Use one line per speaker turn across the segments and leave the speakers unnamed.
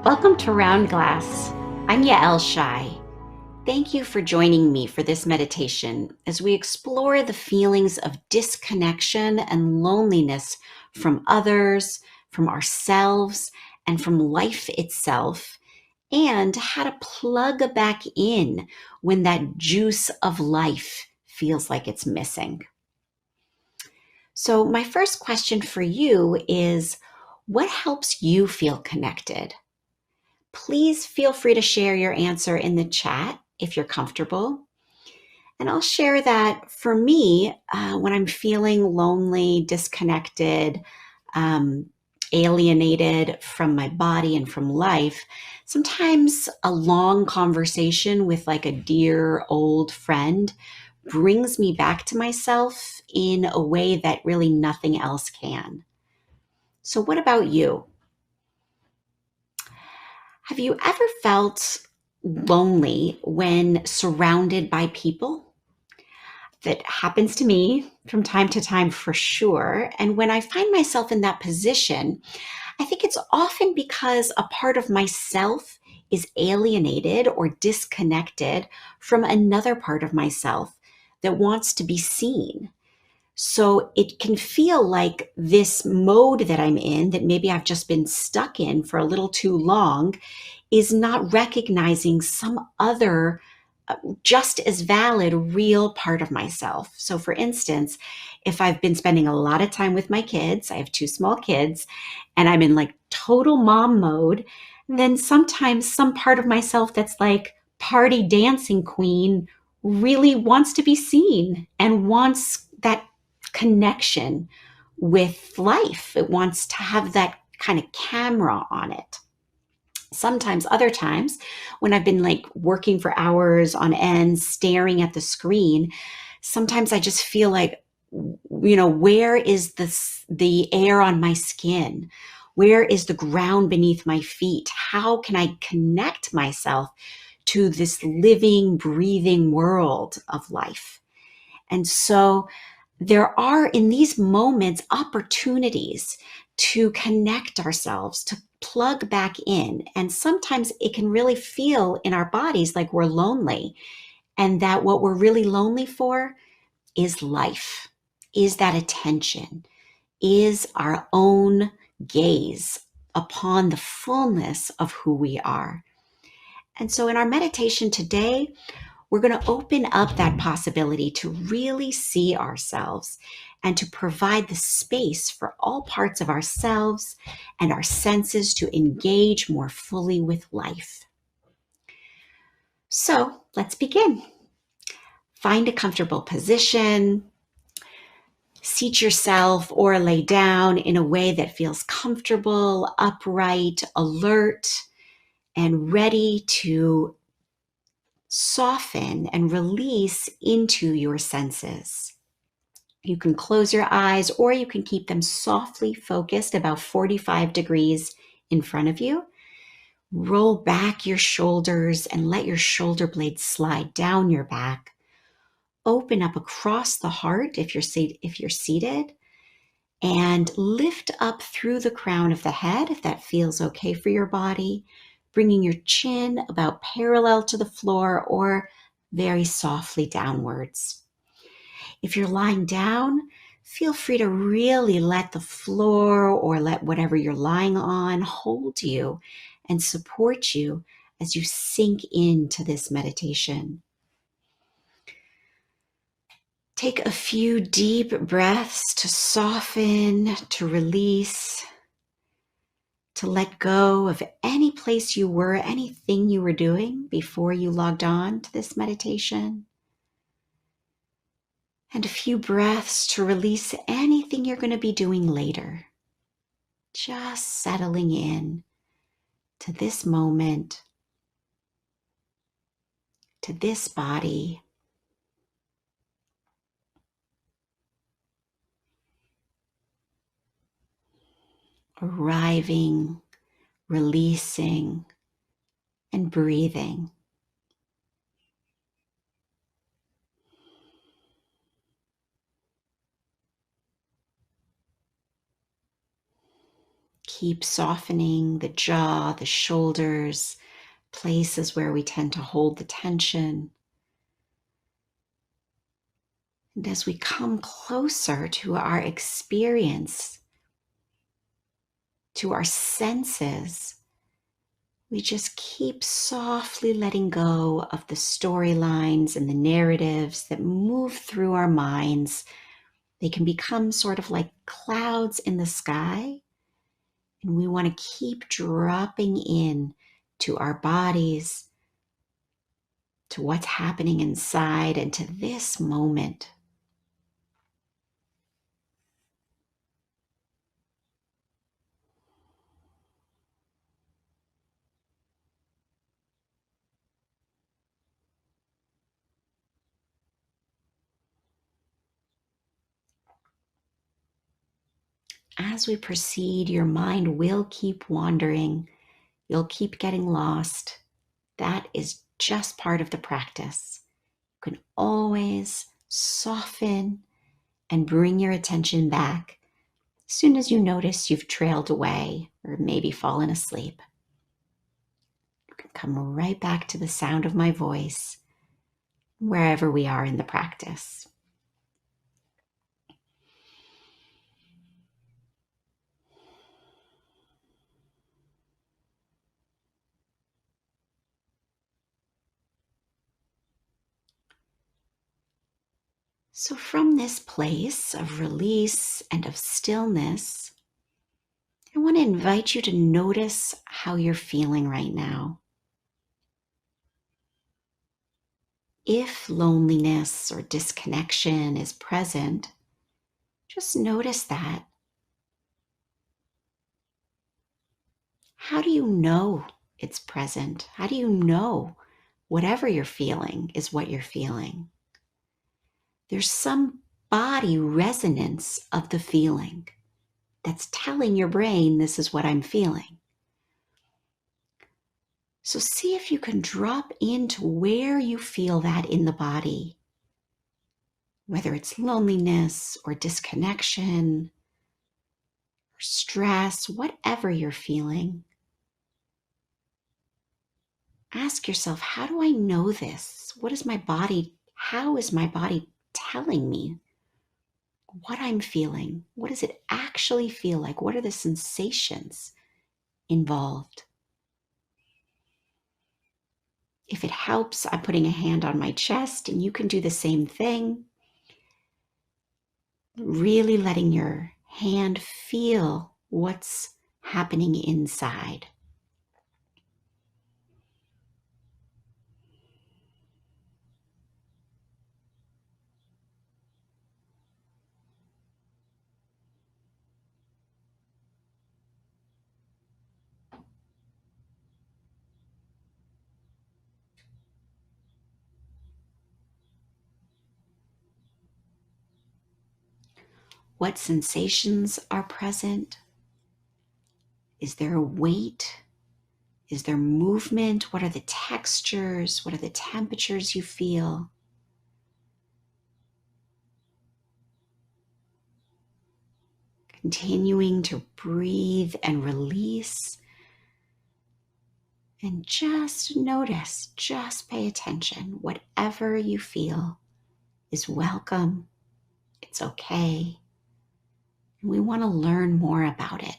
Welcome to Round Glass. I'm Yael Shy. Thank you for joining me for this meditation as we explore the feelings of disconnection and loneliness from others, from ourselves, and from life itself, and how to plug back in when that juice of life feels like it's missing. So, my first question for you is, what helps you feel connected? Please feel free to share your answer in the chat if you're comfortable. And I'll share that for me, when I'm feeling lonely, disconnected, um, alienated from my body and from life, sometimes a long conversation with like a dear old friend brings me back to myself in a way that really nothing else can. So, what about you? Have you ever felt lonely when surrounded by people? That happens to me from time to time for sure. And when I find myself in that position, I think it's often because a part of myself is alienated or disconnected from another part of myself that wants to be seen. So it can feel like this mode that I'm in, that maybe I've just been stuck in for a little too long, is not recognizing some other just as valid, real part of myself. So, for instance, if I've been spending a lot of time with my kids, I have two small kids, and I'm in like total mom mode, then sometimes some part of myself that's like party dancing queen really wants to be seen and wants that connection with life. It wants to have that kind of camera on it. Sometimes, other times, when I've been like working for hours on end, staring at the screen, sometimes I just feel like, where is the air on my skin? Where is the ground beneath my feet? How can I connect myself to this living, breathing world of life? And so there are in these moments opportunities to connect ourselves, to plug back in. And sometimes it can really feel in our bodies like we're lonely, and that what we're really lonely for is life, is that attention, is our own gaze upon the fullness of who we are. And so in our meditation today, we're going to open up that possibility to really see ourselves and to provide the space for all parts of ourselves and our senses to engage more fully with life. So let's begin. Find a comfortable position, seat yourself or lay down in a way that feels comfortable, upright, alert, and ready to soften and release into your senses. You can close your eyes or you can keep them softly focused about 45 degrees in front of you. Roll back your shoulders and let your shoulder blades slide down your back. Open up across the heart if you're seated, and lift up through the crown of the head if that feels okay for your body, bringing your chin about parallel to the floor or very softly downwards. If you're lying down, feel free to really let the floor or let whatever you're lying on hold you and support you as you sink into this meditation. Take a few deep breaths to soften, to release, to let go of any place you were, anything you were doing before you logged on to this meditation. And a few breaths to release anything you're going to be doing later. Just settling in to this moment, to this body, arriving, releasing, and breathing. keep softening the jaw, the shoulders, places where we tend to hold the tension. And as we come closer to our experience, to our senses, we just keep softly letting go of the storylines and the narratives that move through our minds. They can become sort of like clouds in the sky. And we want to keep dropping in to our bodies, to what's happening inside, and to this moment. As we proceed, your mind will keep wandering. You'll keep getting lost. That is just part of the practice. You can always soften and bring your attention back as soon as you notice you've trailed away or maybe fallen asleep. You can come right back to the sound of my voice wherever we are in the practice. So, from this place of release and of stillness, I want to invite you to notice how you're feeling right now. If loneliness or disconnection is present, just notice that. How do you know it's present? How do you know whatever you're feeling is what you're feeling? There's some body resonance of the feeling that's telling your brain this is what I'm feeling. So see if you can drop into where you feel that in the body, whether it's loneliness or disconnection or stress, whatever you're feeling. Ask yourself, how do I know this? How is my body telling me what I'm feeling? What does it actually feel like? What are the sensations involved? If it helps, I'm putting a hand on my chest, and you can do the same thing. Really letting your hand feel what's happening inside. What sensations are present? Is there a weight? Is there movement? What are the textures? What are the temperatures you feel? Continuing to breathe and release. And just notice, just pay attention. Whatever you feel is welcome. It's okay. And we want to learn more about it.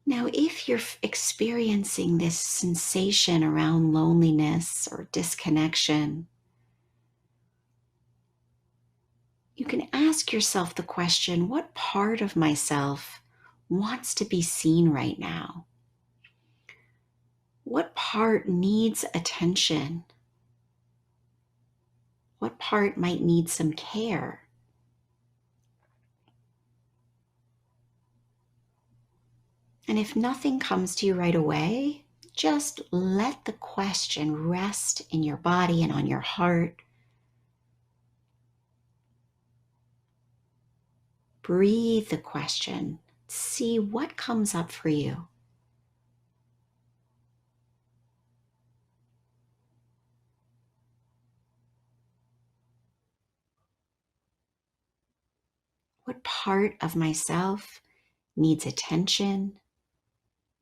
Now, if you're experiencing this sensation around loneliness or disconnection, you can ask yourself the question, what part of myself wants to be seen right now? What part needs attention? What part might need some care? And if nothing comes to you right away, just let the question rest in your body and on your heart. Breathe the question. See what comes up for you. What part of myself needs attention,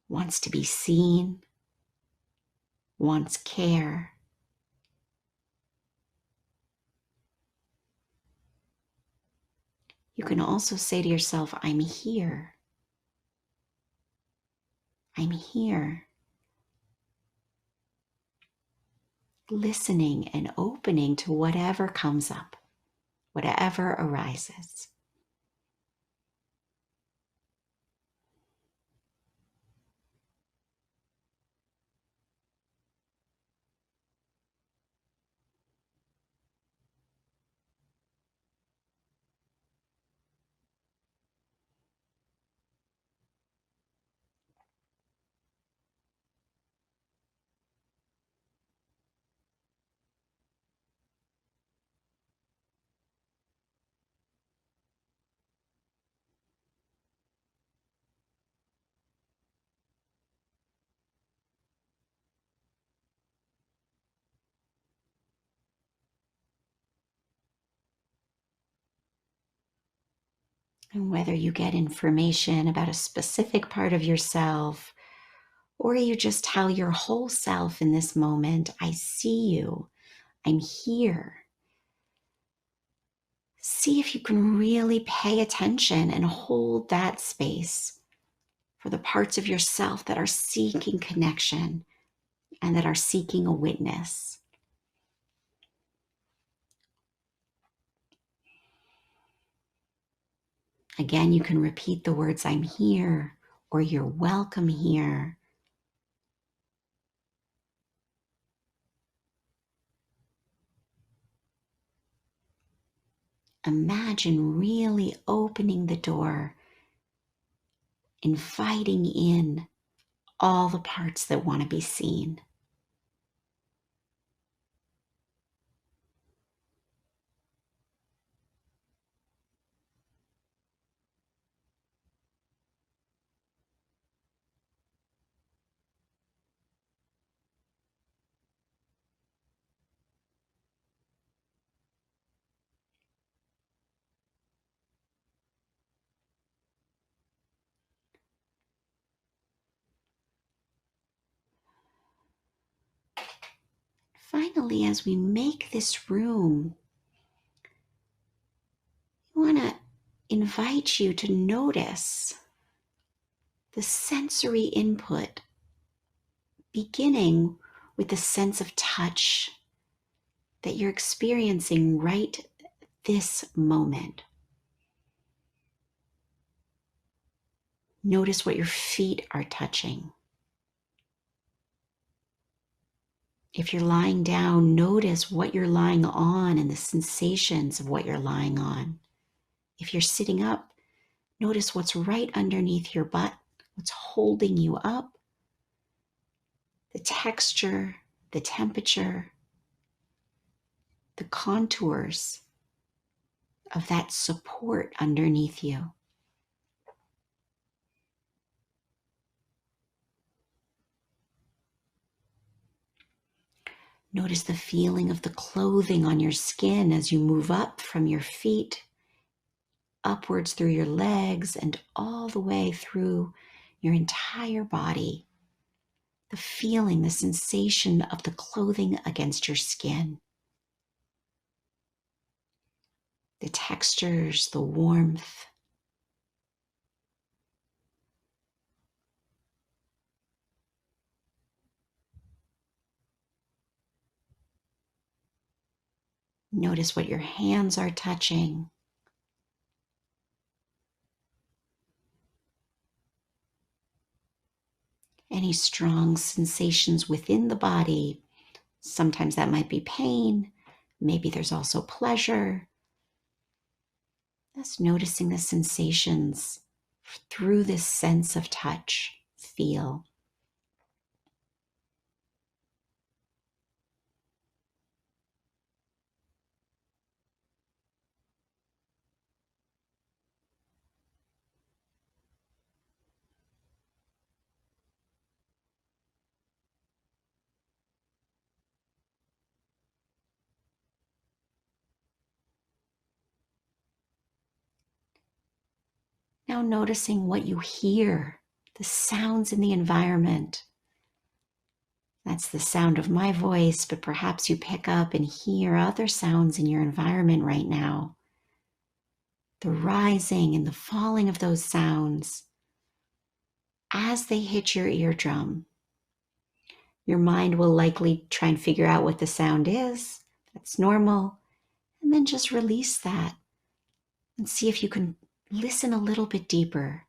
wants to be seen, wants care? You can also say to yourself, I'm here. I'm here. Listening and opening to whatever comes up, whatever arises. And whether you get information about a specific part of yourself, or you just tell your whole self in this moment, I see you, I'm here. See if you can really pay attention and hold that space for the parts of yourself that are seeking connection and that are seeking a witness. Again, you can repeat the words, I'm here, or you're welcome here. Imagine really opening the door, inviting in all the parts that want to be seen. Finally, as we make this room, I want to invite you to notice the sensory input, beginning with the sense of touch that you're experiencing right this moment. Notice what your feet are touching. If you're lying down, notice what you're lying on and the sensations of what you're lying on. If you're sitting up, notice what's right underneath your butt, what's holding you up, the texture, the temperature, the contours of that support underneath you. Notice the feeling of the clothing on your skin as you move up from your feet, upwards through your legs, and all the way through your entire body. The feeling, the sensation of the clothing against your skin. The textures, the warmth. Notice what your hands are touching. And any strong sensations within the body. Sometimes that might be pain. Maybe there's also pleasure. Just noticing the sensations through this sense of touch, feel. Now noticing what you hear, the sounds in the environment. That's the sound of my voice, but perhaps you pick up and hear other sounds in your environment right now. The rising and the falling of those sounds as they hit your eardrum. Your mind will likely try and figure out what the sound is. That's normal. And then just release that and see if you can listen a little bit deeper.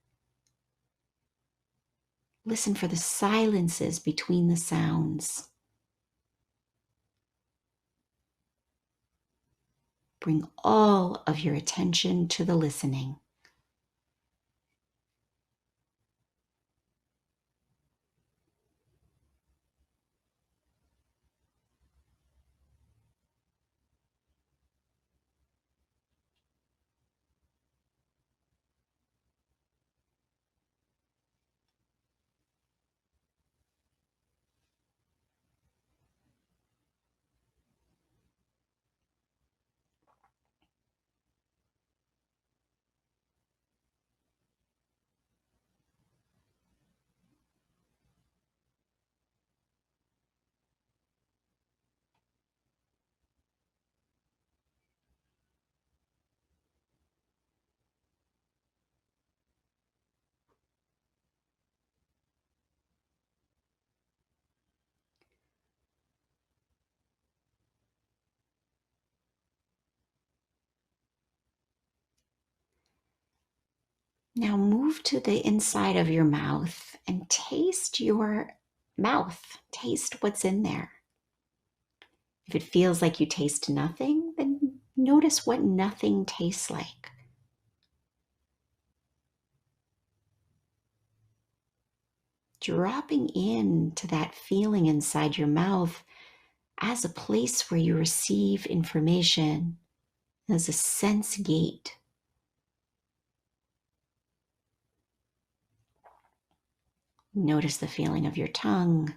Listen for the silences between the sounds. Bring all of your attention to the listening. Now move to the inside of your mouth and taste your mouth. Taste what's in there. If it feels like you taste nothing, then notice what nothing tastes like. Dropping into that feeling inside your mouth as a place where you receive information, as a sense gate. Notice the feeling of your tongue,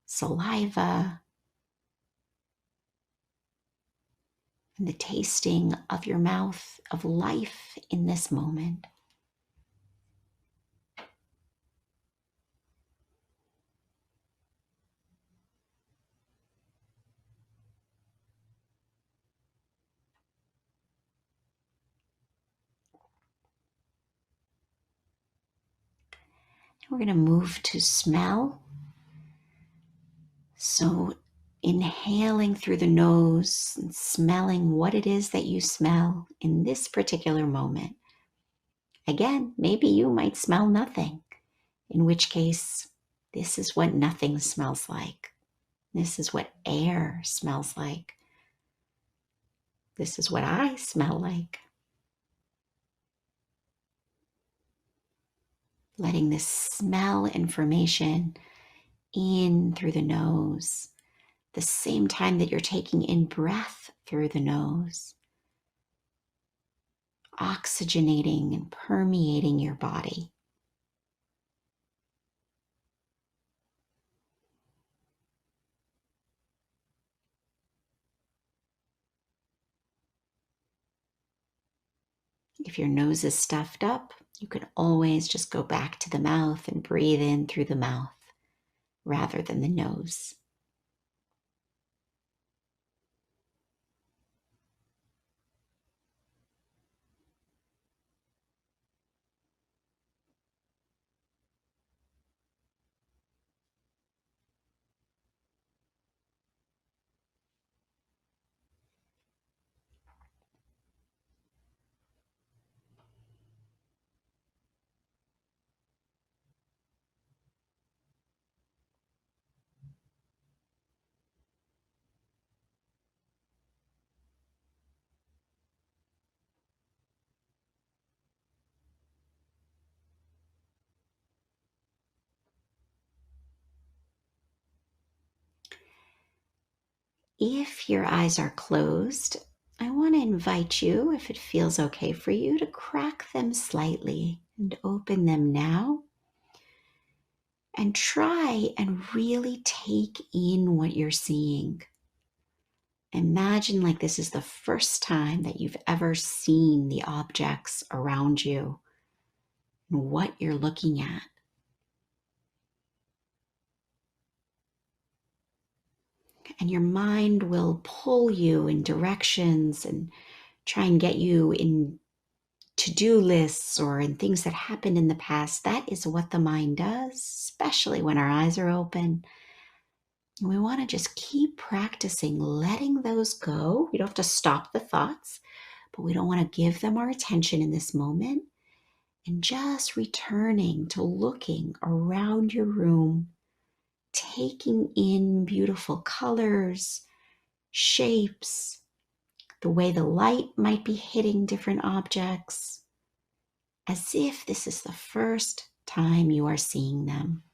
saliva, and the tasting of your mouth of life in this moment. We're going to move to smell. So inhaling through the nose and smelling what it is that you smell in this particular moment. Again, maybe you might smell nothing, in which case, this is what nothing smells like. This is what air smells like. This is what I smell like. Letting this smell information in through the nose, the same time that you're taking in breath through the nose, oxygenating and permeating your body. If your nose is stuffed up, you can always just go back to the mouth and breathe in through the mouth rather than the nose. If your eyes are closed, I want to invite you, if it feels okay for you, to crack them slightly and open them now. And try and really take in what you're seeing. Imagine like this is the first time that you've ever seen the objects around you and what you're looking at. And your mind will pull you in directions and try and get you in to-do lists or in things that happened in the past. That is what the mind does, especially when our eyes are open. And we want to just keep practicing letting those go. We don't have to stop the thoughts, but we don't want to give them our attention in this moment. And just returning to looking around your room, taking in beautiful colors, shapes, the way the light might be hitting different objects, as if this is the first time you are seeing them.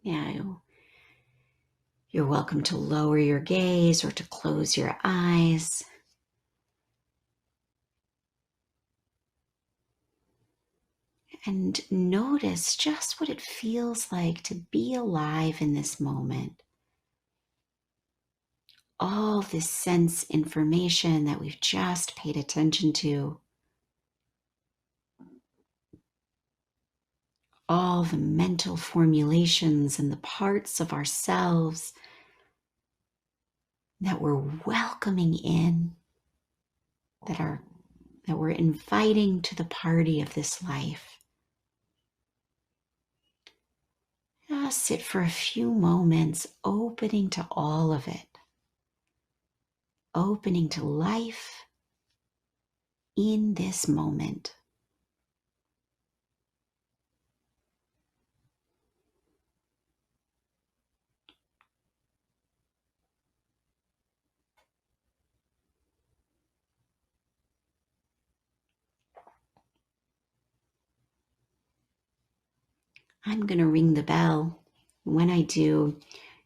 Now, you're welcome to lower your gaze or to close your eyes. And notice just what it feels like to be alive in this moment. All this sense information that we've just paid attention to, all the mental formulations and the parts of ourselves that we're welcoming in, that we're inviting to the party of this life. Just sit for a few moments, opening to all of it, opening to life in this moment. I'm going to ring the bell. When I do,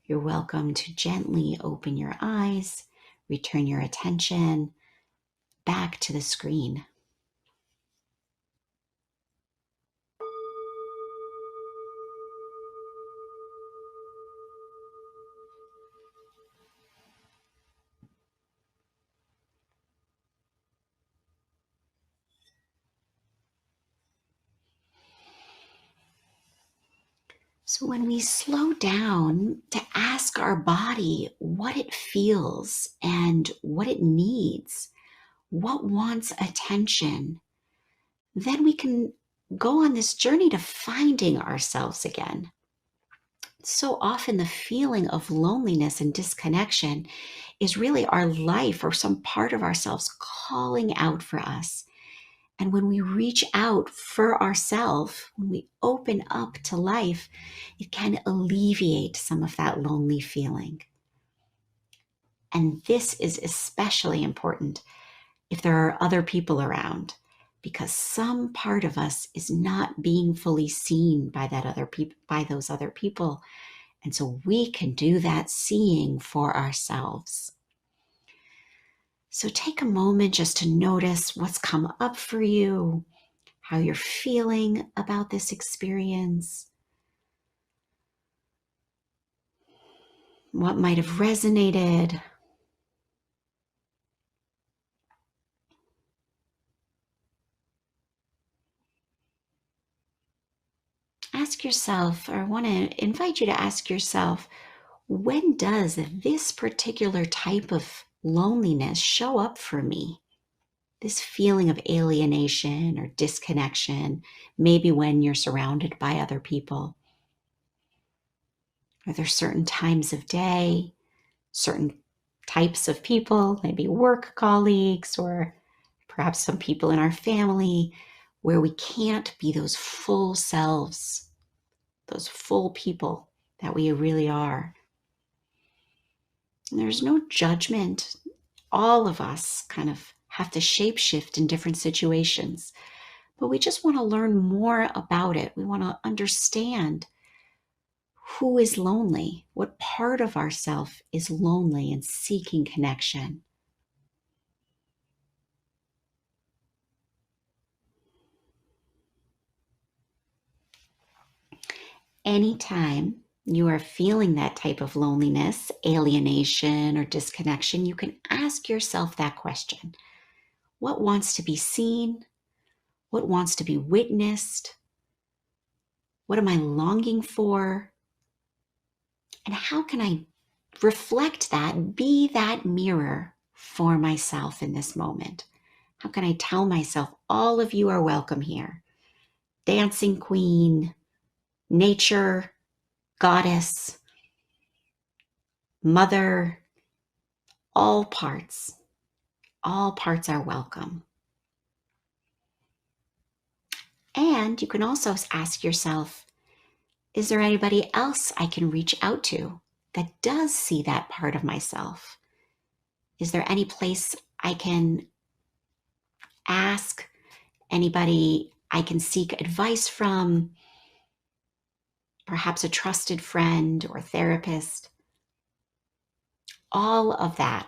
you're welcome to gently open your eyes, return your attention back to the screen. So when we slow down to ask our body what it feels and what it needs, what wants attention, then we can go on this journey to finding ourselves again. So often the feeling of loneliness and disconnection is really our life or some part of ourselves calling out for us. And when we reach out for ourselves, when we open up to life, it can alleviate some of that lonely feeling. And this is especially important if there are other people around, because some part of us is not being fully seen by those other people. And so we can do that seeing for ourselves. So take a moment just to notice what's come up for you, how you're feeling about this experience, what might have resonated. ask yourself, or I want to invite you to ask yourself, when does this particular type of loneliness show up for me? This feeling of alienation or disconnection, maybe when you're surrounded by other people. Are there certain times of day, certain types of people, maybe work colleagues, or perhaps some people in our family, where we can't be those full selves, those full people that we really are? And there's no judgment. All of us kind of have to shapeshift in different situations, but we just want to learn more about it. We want to understand who is lonely, what part of ourself is lonely and seeking connection. Anytime you are feeling that type of loneliness, alienation, or disconnection, you can ask yourself that question. What wants to be seen? What wants to be witnessed? What am I longing for? And how can I reflect that, be that mirror for myself in this moment? How can I tell myself, all of you are welcome here? Dancing queen, nature, goddess, mother, all parts are welcome. And you can also ask yourself, is there anybody else I can reach out to that does see that part of myself? Is there any place I can ask, anybody I can seek advice from, perhaps a trusted friend or therapist? All of that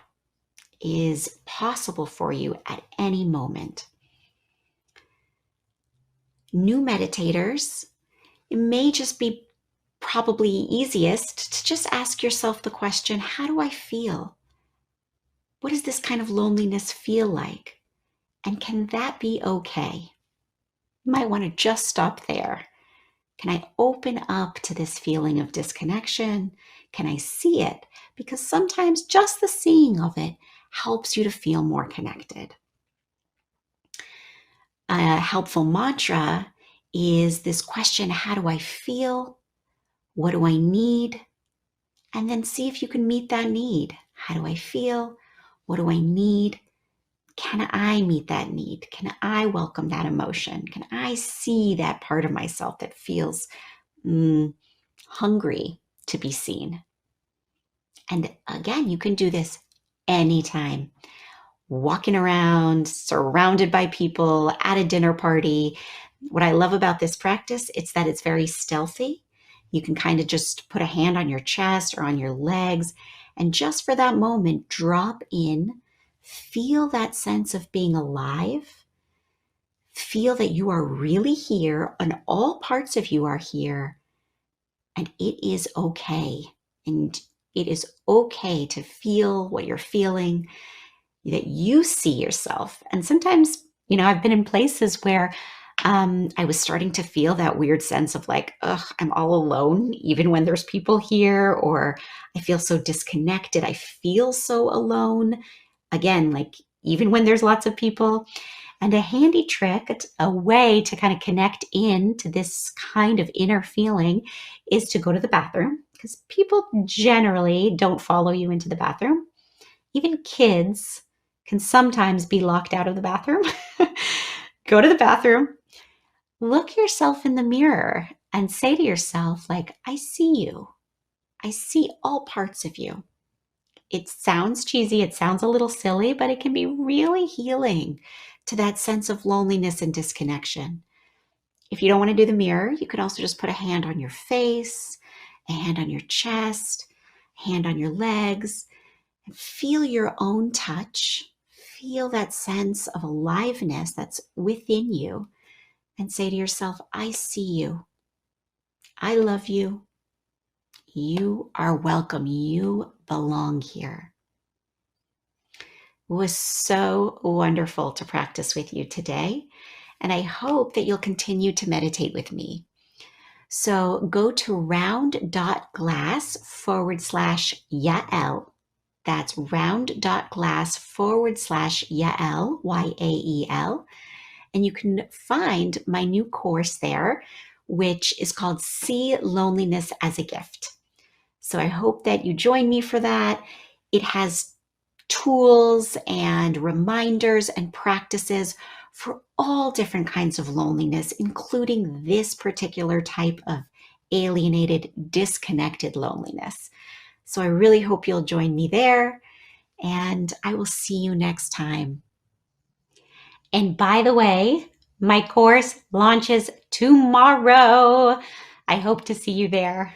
is possible for you at any moment. New meditators, it may just be probably easiest to just ask yourself the question, how do I feel? What does this kind of loneliness feel like? And can that be okay? You might want to just stop there. Can I open up to this feeling of disconnection? Can I see it? Because sometimes just the seeing of it helps you to feel more connected. A helpful mantra is this question, how do I feel? What do I need? And then see if you can meet that need. How do I feel? What do I need? Can I meet that need? Can I welcome that emotion? Can I see that part of myself that feels hungry to be seen? And again, you can do this anytime. Walking around, surrounded by people, at a dinner party. What I love about this practice, it's that it's very stealthy. You can kind of just put a hand on your chest or on your legs, and just for that moment, drop in, feel that sense of being alive, feel that you are really here and all parts of you are here, and it is okay. And it is okay to feel what you're feeling, that you see yourself. And sometimes, I've been in places where I was starting to feel that weird sense of like, ugh, I'm all alone, even when there's people here, or I feel so disconnected. I feel so alone. Again, like even when there's lots of people. And a handy trick, a way to kind of connect in to this kind of inner feeling, is to go to the bathroom, because people generally don't follow you into the bathroom. Even kids can sometimes be locked out of the bathroom. Go to the bathroom, look yourself in the mirror and say to yourself, like, I see you. I see all parts of you. It sounds cheesy, it sounds a little silly, but it can be really healing to that sense of loneliness and disconnection. If you don't want to do the mirror, you could also just put a hand on your face, a hand on your chest, a hand on your legs, and feel your own touch. Feel that sense of aliveness that's within you, and say to yourself, I see you. I love you. You are welcome. You belong here. It was so wonderful to practice with you today, and I hope that you'll continue to meditate with me. So go to round.glass/Yael. That's round.glass/Yael, Yael. And you can find my new course there, which is called See Loneliness as a Gift. So I hope that you join me for that. It has tools and reminders and practices for all different kinds of loneliness, including this particular type of alienated, disconnected loneliness. So I really hope you'll join me there, and I will see you next time. And by the way, my course launches tomorrow. I hope to see you there.